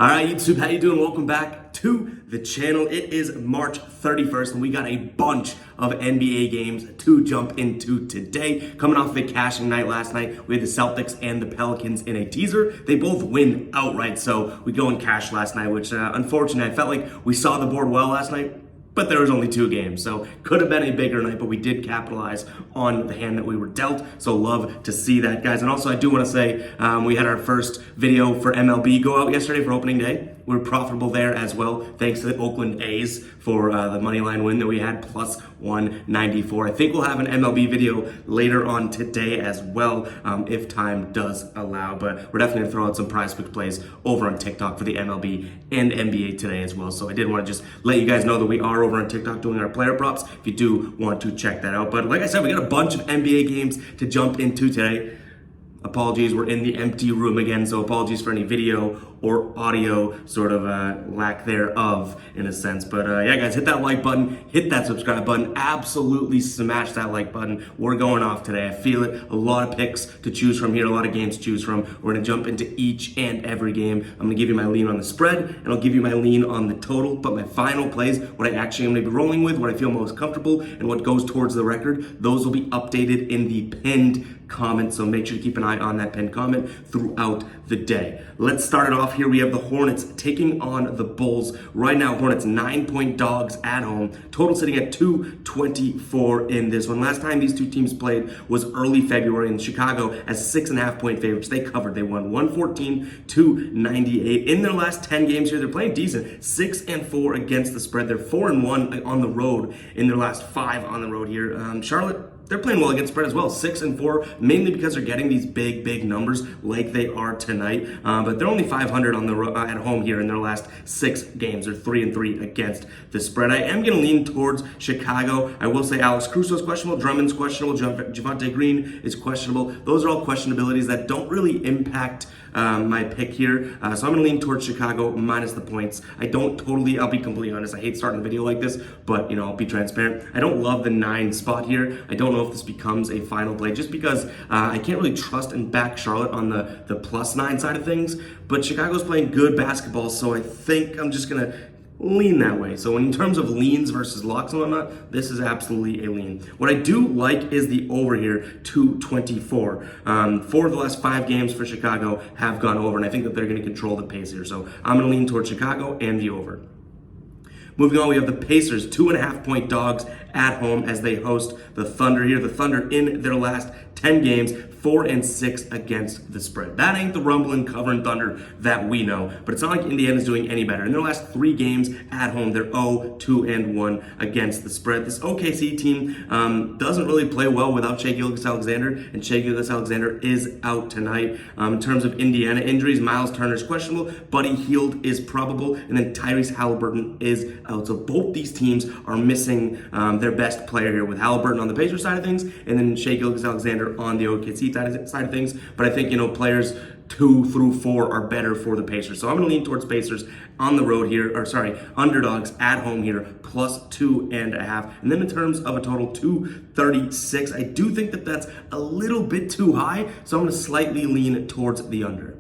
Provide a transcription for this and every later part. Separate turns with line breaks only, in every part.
All right, YouTube, how you doing? Welcome back to the channel. It is March 31st, and we got a bunch of NBA games to jump into today. Coming off of a cashing night last night, we had the Celtics and the Pelicans in a teaser. They both win outright, so we go and cash last night, which unfortunately, I felt like we saw the board well last night. But there was only 2 games, so could have been a bigger night, but we did capitalize on the hand that we were dealt, so love to see that, guys. And also, I do want to say we had our first video for MLB go out yesterday for opening day. We were profitable there as well, thanks to the Oakland A's for the money line win that we had, plus 194. I think we'll have an MLB video later on today as well, if time does allow, but we're definitely going to throw out some prize pick plays over on TikTok for the MLB and NBA today as well. So I did want to just let you guys know that we are over on TikTok doing our player props if you do want to check that out. But like I said, we got a bunch of NBA games to jump into today. Apologies, we're in the empty room again, so apologies for any video or audio sort of lack thereof in a sense. But yeah, guys, hit that like button, hit that subscribe button, absolutely smash that like button. We're going off today. I feel it. A lot of picks to choose from here, a lot of games to choose from. We're going to jump into each and every game. I'm going to give you my lean on the spread, and I'll give you my lean on the total. But my final plays, what I actually am going to be rolling with, what I feel most comfortable, and what goes towards the record, those will be updated in the pinned comment, so make sure to keep an eye on that pinned comment throughout the day. Let's start it off here. We have the Hornets taking on the Bulls. Right now, Hornets 9-point dogs at home. Total sitting at 224 in this one. Last time these two teams played was early February, and Chicago as 6.5-point favorites. They covered. They won 114-98. In their last 10 games here, they're playing decent. 6-4 against the spread. They're 4-1 on the road in their last 5 on the road here. Charlotte, they're playing well against spread as well, 6-4, mainly because they're getting these big numbers like they are tonight. But they're only 500 on the at home here in their last 6 games. They're 3-3 against the spread. I am going to lean towards Chicago. I will say Alex Caruso is questionable, Drummond's questionable, Javonte Green is questionable. Those are all questionabilities that don't really impact my pick here. So I'm going to lean towards Chicago minus the points. I'll be completely honest, I hate starting a video like this, but I'll be transparent. I don't love the 9 spot here. I don't know if this becomes a final play just because I can't really trust and back Charlotte on the +9 side of things, but Chicago's playing good basketball, so I think I'm just going to lean that way. So in terms of leans versus locks and whatnot, this is absolutely a lean. What I do like is the over here, 224. 4 of the last 5 games for Chicago have gone over, and I think that they're going to control the pace here. So I'm going to lean towards Chicago and the over. Moving on, we have the Pacers, 2.5-point dogs at home as they host the Thunder here. The Thunder in their last 10 games, 4-6 against the spread. That ain't the rumbling covering Thunder that we know, but it's not like Indiana's doing any better. In their last 3 games at home, they're 0-2-1 against the spread. This OKC team doesn't really play well without Shai Gilgeous-Alexander, and Shai Gilgeous-Alexander is out tonight. In terms of Indiana injuries, Miles Turner's questionable, Buddy Hield is probable, and then Tyrese Halliburton is out. So both these teams are missing their best player here, with Halliburton on the Pacers side of things, and then Shai Gilgeous-Alexander on the OKC side of things. But I think, players 2 through 4 are better for the Pacers. So I'm going to lean towards Pacers on the road here, underdogs at home here, +2.5. And then in terms of a total 236, I do think that that's a little bit too high, so I'm going to slightly lean towards the under.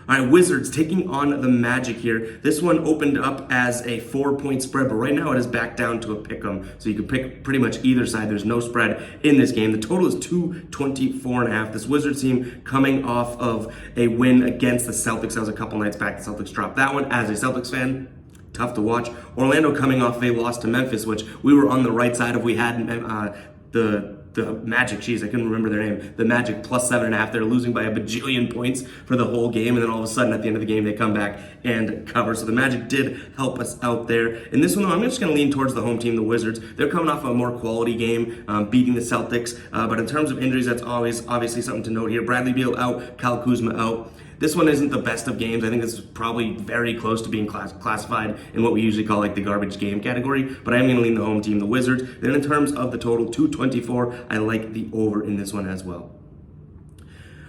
All right, Wizards taking on the Magic here. This one opened up as a 4-point spread, but right now it is back down to a pick'em. So you can pick pretty much either side. There's no spread in this game. The total is 224.5. This Wizards team coming off of a win against the Celtics. That was a couple nights back. The Celtics dropped that one. As a Celtics fan, tough to watch. Orlando coming off a loss to Memphis, which we were on the right side of. We had the Magic, I couldn't remember their name. The Magic +7.5. They're losing by a bajillion points for the whole game, and then all of a sudden at the end of the game they come back and cover. So the Magic did help us out there. In this one though, I'm just going to lean towards the home team, the Wizards. They're coming off a more quality game, beating the Celtics. But in terms of injuries, that's always obviously something to note here. Bradley Beal out, Kyle Kuzma out. This one isn't the best of games. I think this is probably very close to being classified in what we usually call like the garbage game category, but I'm going to lean the home team, the Wizards. Then in terms of the total, 224, I like the over in this one as well.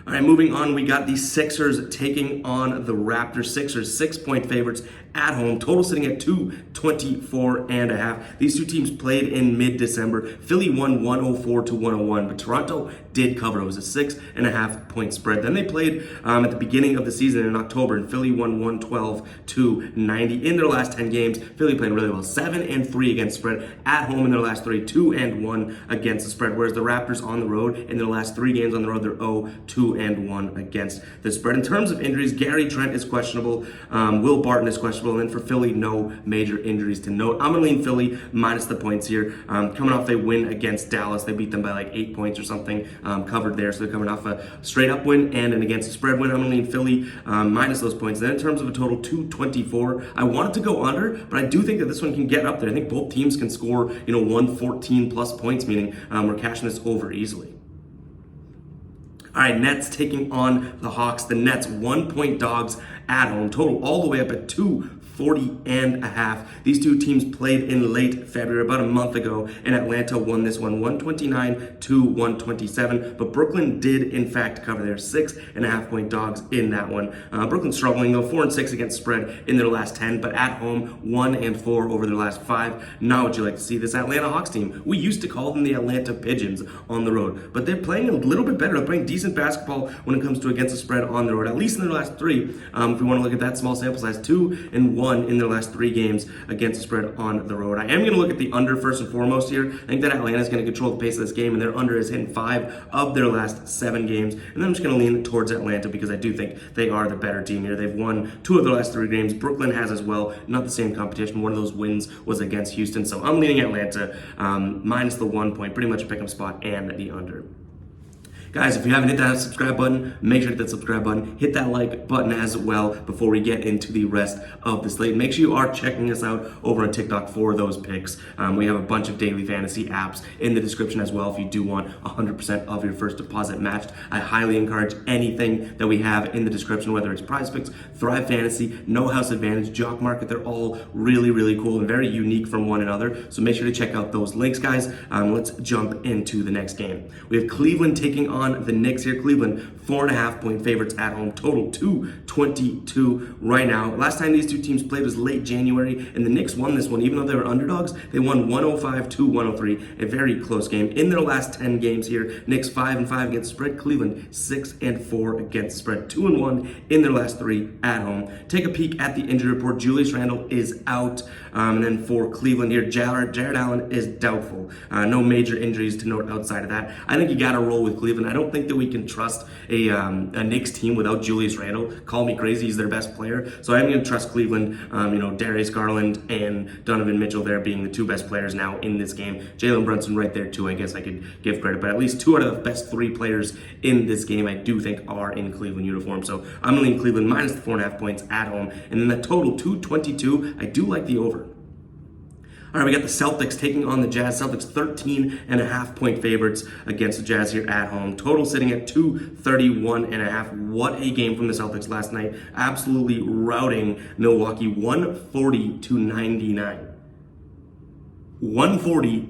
All right, moving on, we got the Sixers taking on the Raptors. Sixers 6-point favorites at home. Total sitting at 224.5. These two teams played in mid-December. Philly won 104 to 101, but Toronto did cover. It was a 6.5-point spread. Then they played at the beginning of the season in October, and Philly won 112 to 90. In their last 10 games, Philly played really well. 7-3 against spread at home in their last 3. 2-1 against the spread. Whereas the Raptors on the road in their last 3 games on the road, they're 0-2-1 against the spread. In terms of injuries, Gary Trent is questionable. Will Barton is questionable. And then for Philly, no major injuries to note. I'm going to lean Philly minus the points here. Coming off a win against Dallas. They beat them by like 8 points or something, covered there. So they're coming off a straight up win and an against the spread win. I'm going to lean Philly minus those points. Then in terms of a total 224, I wanted to go under, but I do think that this one can get up there. I think both teams can score, 114 plus points, meaning we're cashing this over easily. All right, Nets taking on the Hawks. The Nets 1-point dogs at home. Total all the way up at 240.5. These two teams played in late February, about a month ago, and Atlanta won this one 129 to 127. But Brooklyn did, in fact, cover their 6.5-point dogs in that one. Brooklyn struggling, though, 4-6 against spread in their last 10, but at home, 1-4 over their last 5. Not what you like to see. This Atlanta Hawks team, we used to call them the Atlanta Pigeons on the road, but they're playing a little bit better. They're playing decent basketball when it comes to against the spread on the road, at least in their last 3. If we want to look at that small sample size, 2-1 in their last 3 games against the spread on the road. I am going to look at the under first and foremost here. I think that Atlanta is going to control the pace of this game, and their under is hitting 5 of their last 7 games. And then I'm just going to lean towards Atlanta because I do think they are the better team here. They've won 2 of their last 3 games. Brooklyn has as well. Not the same competition. One of those wins was against Houston. So I'm leaning Atlanta minus the 1 point, pretty much a pick 'em spot and the under. Guys, if you haven't hit that subscribe button, make sure to hit that subscribe button. Hit that like button as well before we get into the rest of the slate. Make sure you are checking us out over on TikTok for those picks. We have a bunch of daily fantasy apps in the description as well if you do want 100% of your first deposit matched. I highly encourage anything that we have in the description, whether it's Prize Picks, Thrive Fantasy, No House Advantage, Jock Market. They're all really, really cool and very unique from one another. So make sure to check out those links, guys. Let's jump into the next game. We have Cleveland taking on the Knicks here. Cleveland 4.5-point favorites at home. Total 222 right now. Last time these two teams played was late January, and the Knicks won this one. Even though they were underdogs, they won 105 to 103. A very close game. In their last 10 games here, Knicks 5-5 against spread. Cleveland 6-4 against spread. 2-1 in their last 3 at home. Take a peek at the injury report. Julius Randle is out. And then for Cleveland here, Jared Allen is doubtful. No major injuries to note outside of that. I think you got to roll with Cleveland. I don't think that we can trust a Knicks team without Julius Randle. Call me crazy, he's their best player. So I'm going to trust Cleveland. Darius Garland and Donovan Mitchell there being the 2 best players now in this game. Jalen Brunson right there too, I guess I could give credit. But at least 2 out of the best 3 players in this game I do think are in Cleveland uniform. So I'm going to lean Cleveland minus the 4.5 points at home. And then the total 222, I do like the over. All right, we got the Celtics taking on the Jazz. Celtics 13.5-point favorites against the Jazz here at home. Total sitting at 231.5. What a game from the Celtics last night. Absolutely routing Milwaukee 140 to 99. 140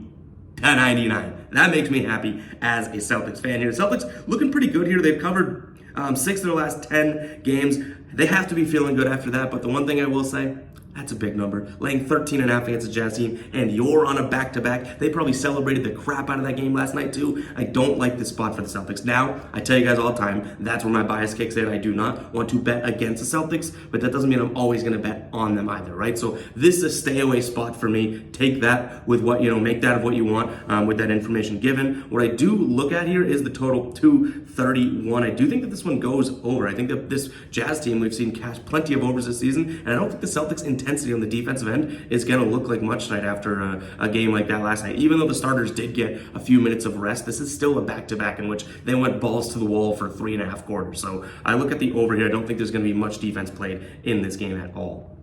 to 99. That makes me happy as a Celtics fan here. Celtics looking pretty good here. They've covered 6 of their last 10 games. They have to be feeling good after that, but the one thing I will say, that's a big number. Laying 13.5 against the Jazz team, and you're on a back-to-back. They probably celebrated the crap out of that game last night, too. I don't like this spot for the Celtics. Now, I tell you guys all the time, that's where my bias kicks in. I do not want to bet against the Celtics, but that doesn't mean I'm always going to bet on them either, right? So this is a stay-away spot for me. Take that with what, make that of what you want with that information given. What I do look at here is the total 231. I do think that this one goes over. I think that this Jazz team, we've seen cash plenty of overs this season, and I don't think the Celtics intensity on the defensive end is going to look like much tonight after a game like that last night. Even though the starters did get a few minutes of rest, this is still a back-to-back in which they went balls to the wall for 3.5 quarters. So I look at the over here. I don't think there's going to be much defense played in this game at all.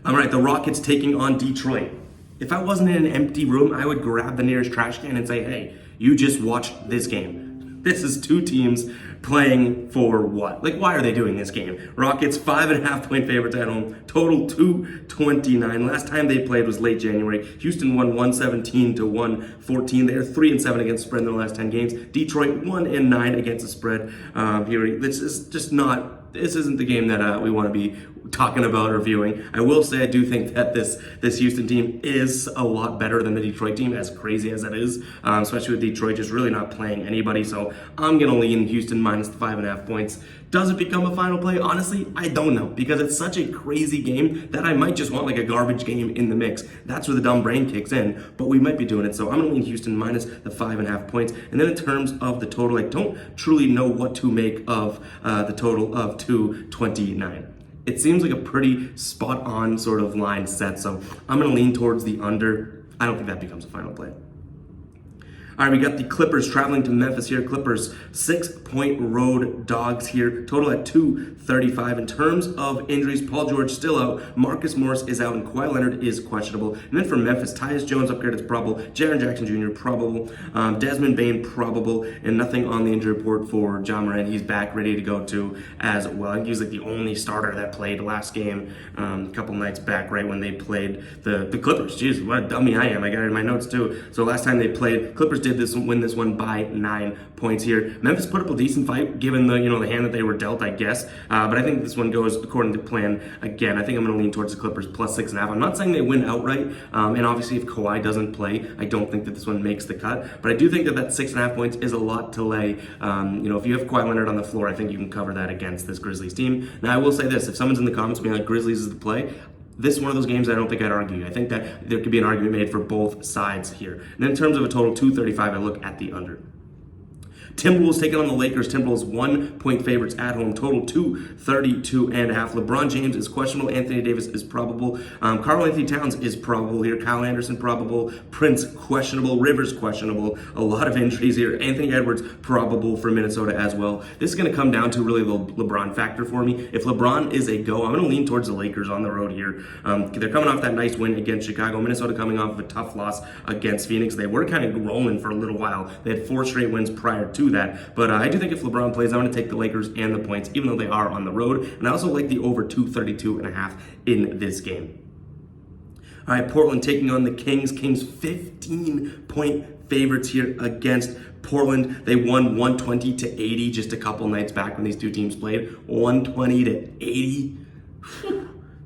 All right, the Rockets taking on Detroit. If I wasn't in an empty room, I would grab the nearest trash can and say, hey, you just watched this game. This is 2 teams playing for what? Like, why are they doing this game? Rockets 5.5-point favorites at home, total 229. Last time they played was late January. Houston won 117 to 114. They are 3-7 against the spread in their last 10 games. Detroit 1-9 against the spread. Here, this is just not. This isn't the game that we want to be talking about or viewing. I will say I do think that this Houston team is a lot better than the Detroit team, as crazy as that is, especially with Detroit just really not playing anybody. So I'm going to lean Houston minus the 5.5 points. Does it become a final play? Honestly, I don't know, because it's such a crazy game that I might just want like a garbage game in the mix. That's where the dumb brain kicks in, but we might be doing it. So I'm going to lean Houston minus the 5.5 points. And then in terms of the total, I don't truly know what to make of the total of 229. It seems like a pretty spot on sort of line set, so I'm going to lean towards the under. I don't think that becomes a final play. All right, we got the Clippers traveling to Memphis here. Clippers 6-point road dogs here. Total at 235. In terms of injuries, Paul George still out. Marcus Morris is out, and Kawhi Leonard is questionable. And then for Memphis, Tyus Jones upgrade is probable. Jaren Jackson Jr. probable. Desmond Bane probable, and nothing on the injury report for Ja Morant. He's back, ready to go too as well. I think he's like the only starter that played last game a couple nights back, right when they played the Clippers. Jeez, what a dummy I am. I got it in my notes too. So last time they played, Clippers did win this one by 9 points here. Memphis put up a decent fight given the the hand that they were dealt, I guess. But I think this one goes according to plan again. I think I'm going to lean towards the Clippers plus 6.5. I'm not saying they win outright, and obviously if Kawhi doesn't play, I don't think that this one makes the cut. But I do think that 6.5 points is a lot to lay. If you have Kawhi Leonard on the floor, I think you can cover that against this Grizzlies team. Now I will say this: if someone's in the comments being like Grizzlies is the play, this is one of those games I don't think I'd argue. I think that there could be an argument made for both sides here. And then in terms of a total 235, I look at the under. Timberwolves taking on the Lakers. Timberwolves 1-point favorites at home. Total 232.5. LeBron James is questionable. Anthony Davis is probable. Karl Anthony Towns is probable here. Kyle Anderson probable. Prince questionable. Rivers questionable. A lot of injuries here. Anthony Edwards probable for Minnesota as well. This is going to come down to really the LeBron factor for me. If LeBron is a go, I'm going to lean towards the Lakers on the road here. They're coming off that nice win against Chicago. Minnesota coming off of a tough loss against Phoenix. They were kind of rolling for a little while. They had 4 straight wins prior to that. But I do think if LeBron plays, I'm going to take the Lakers and the points, even though they are on the road. And I also like the over 232.5 in this game. All right, Portland taking on the Kings. Kings 15-point favorites here against Portland. They won 120 to 80 just a couple nights back when these two teams played. 120 to 80.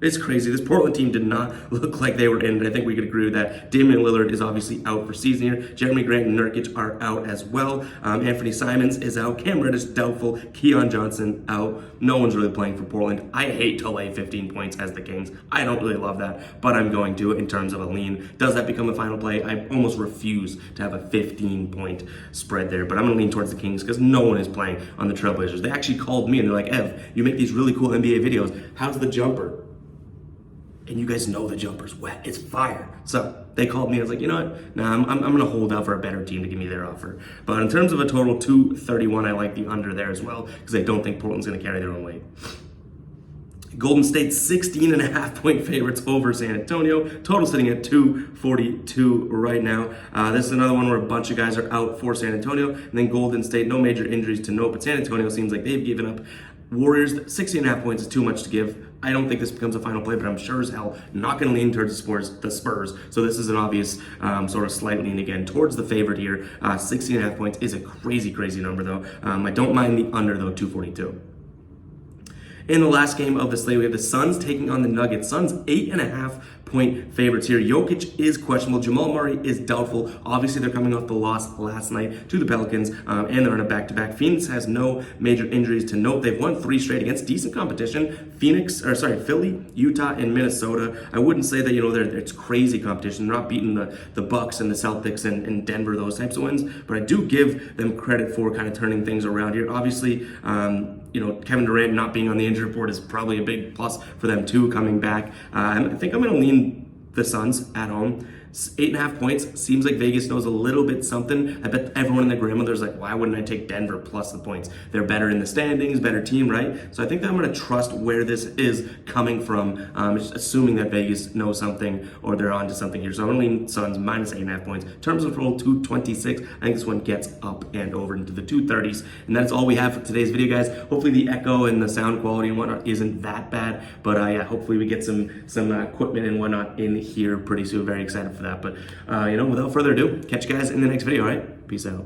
It's crazy. This Portland team did not look like they were in it. I think we could agree with that. Damian Lillard is obviously out for season here. Jeremy Grant and Nurkic are out as well. Anthony Simons is out. Cam Reddish doubtful. Keon Johnson out. No one's really playing for Portland. I hate to lay 15 points as the Kings. I don't really love that, but I'm going to in terms of a lean. Does that become a final play? I almost refuse to have a 15-point spread there, but I'm going to lean towards the Kings because no one is playing on the Trailblazers. They actually called me and they're like, Ev, you make these really cool NBA videos. How's the jumper? And you guys know the jumper's wet. It's fire. So they called me. I was like, you know what? Nah, I'm going to hold out for a better team to give me their offer. But in terms of a total 231, I like the under there as well because I don't think Portland's going to carry their own weight. Golden State 16.5-point favorites over San Antonio. Total sitting at 242 right now. This is another one where a bunch of guys are out for San Antonio. And then Golden State, no major injuries to note. But San Antonio seems like they've given up. Warriors, 16.5 points is too much to give. I don't think this becomes a final play, but I'm sure as hell not going to lean towards the Spurs. So this is an obvious sort of slight lean again towards the favorite here. 16.5 points is a crazy, crazy number though. I don't mind the under though, 242. In the last game of the slate, we have the Suns taking on the Nuggets. Suns 8.5-point favorites here. Jokic is questionable. Jamal Murray is doubtful. Obviously, they're coming off the loss last night to the Pelicans, and they're on a back-to-back. Phoenix has no major injuries to note. They've won 3 straight against decent competition. Philly, Utah, and Minnesota. I wouldn't say that it's crazy competition. They're not beating the Bucks and the Celtics and Denver, those types of wins. But I do give them credit for kind of turning things around here. Obviously, Kevin Durant not being on the injury report is probably a big plus for them too coming back. I think I'm going to lean the Suns at home. 8.5 points seems like Vegas knows a little bit something. I bet everyone and their grandmother's like, why wouldn't I take Denver plus the points? They're better in the standings, better team, right? So I think that I'm going to trust where this is coming from, just assuming that Vegas knows something or they're onto something here. So I'm going to lean Suns minus 8.5 points. Terms of roll 226. I think this one gets up and over into the 230s. And that's all we have for today's video, guys. Hopefully the echo and the sound quality and whatnot isn't that bad. But yeah, hopefully we get some equipment and whatnot in here pretty soon. Very excited for that. But without further ado, catch you guys in the next video. All right, peace out.